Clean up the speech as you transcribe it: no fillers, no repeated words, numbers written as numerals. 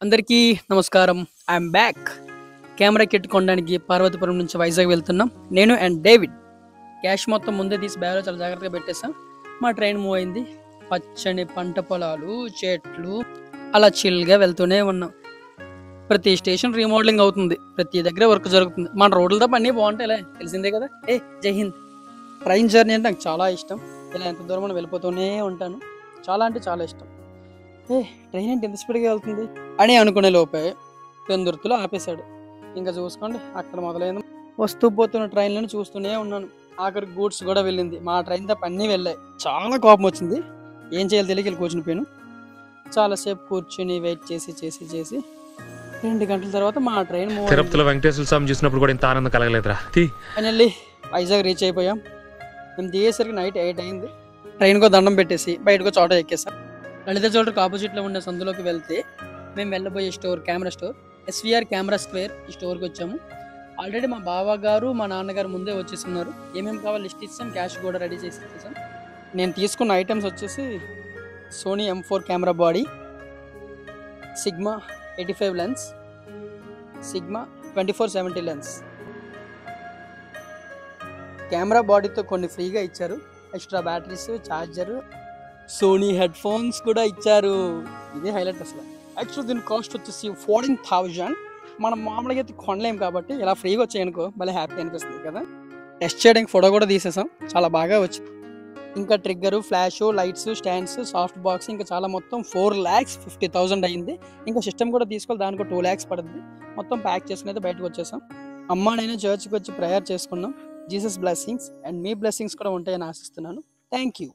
అందరికీ నమస్కారం. I'm back. Camera kit కొనడానికి పార్వతీపురం నుంచి వైజాగ్ వెళ్తున్నాం. నేను అండ్ డేవిడ్. క్యాష్ మొత్తం ముందే తీసి బ్యాగ్లో చాలా జాగ్రత్తగా పెట్టేసాం. మా ట్రైన్ మూవ్ అయింది. పచ్చని పంట పొలాలు, చెట్లు, అలా చిల్గా వెళ్తూనే ఉన్నాం. ప్రతి స్టేషన్ రీమోడలింగ్ అవుతుంది, ప్రతి దగ్గర వర్క్ జరుగుతుంది. మన రోడ్లు తప్ప అన్నీ బాగుంటాయిలే, తెలిసిందే కదా. జై హింద్. ట్రైన్ జర్నీ అంటే నాకు చాలా ఇష్టం. ఇలా ఎంత దూరం మనం వెళ్ళిపోతూనే ఉంటాను. చాలా అంటే చాలా ఇష్టం. ట్రైన్ అంటే ఎంత స్పీడ్గా వెళ్తుంది అని అనుకునే లోపే పెందుర్తిలో ఆపేశాడు. ఇంకా చూసుకోండి, అక్కడ మొదలైంది. వస్తూ పోతున్న ట్రైన్లను చూస్తూనే ఉన్నాను. ఆఖరి గూడ్స్ కూడా వెళ్ళింది. మా ట్రైన్ తప్ప అన్నీ వెళ్ళాయి. చాలా కోపం వచ్చింది. ఏం చేయాలి తెలియక కూర్చుని పోయాను. చాలాసేపు కూర్చుని వెయిట్ చేసి చేసి చేసి 2 గంటల తర్వాత మా ట్రైన్ తిరుపతిలో వెంకటేశ్వర స్వామి చూసినప్పుడు కూడా ఇంత ఆనందం కలగలేదురా. ఫైనల్లీ వైజాగ్ రీచ్ అయిపోయాం. మేము దిగేసరికి నైట్ 8 అయింది. ట్రైన్కో దండం పెట్టేసి బయటకు చోట ఎక్కేసాం. లలిత జ్యువెలరీకి ఆపోజిట్లో ఉండే సందులోకి వెళ్తే మేము వెళ్ళబోయే store camera store, SVR camera square. ఈ స్టోర్కి వచ్చాము. ఆల్రెడీ మా బావగారు మా నాన్నగారు ముందే వచ్చేస్తున్నారు. ఏమేమి కావాలి లిస్ట్ ఇచ్చాం, క్యాష్ కూడా రెడీ చేసి ఇచ్చేసాం. నేను తీసుకున్న ఐటమ్స్ వచ్చేసి Sony M4 camera body, Sigma 85 lens, Sigma 2470 lens. Camera బాడీతో కొన్ని ఫ్రీగా ఇచ్చారు. Extra batteries, charger, Sony headphones కూడా ఇచ్చారు. ఇదే హైలైట్ అసలు. యాక్చువల్ దీని కాస్ట్ వచ్చేసి 14,000. మనం మామూలుగా అయితే కొనలేం కాబట్టి ఇలా ఫ్రీగా వచ్చాయనుకో భలే హ్యాపీ అనిపిస్తుంది కదా. టెస్ట్ చేయడానికి ఫోటో కూడా తీసేసాం, చాలా బాగా వచ్చింది. ఇంకా trigger, flash, lights, stands, soft box, ఇంకా చాలా మొత్తం 4,50,000 అయ్యింది. ఇంకా సిస్టమ్ కూడా తీసుకోవాలి, దానికి 2 lakhs పడుతుంది. మొత్తం ప్యాక్ చేసుకుని అయితే బయటకు వచ్చేసాం. అమ్మ నేను చర్చ్కి వచ్చి ప్రేయర్ చేసుకున్నాం. Jesus blessings and me blessings కూడా ఉంటాయని ఆశిస్తున్నాను. Thank you.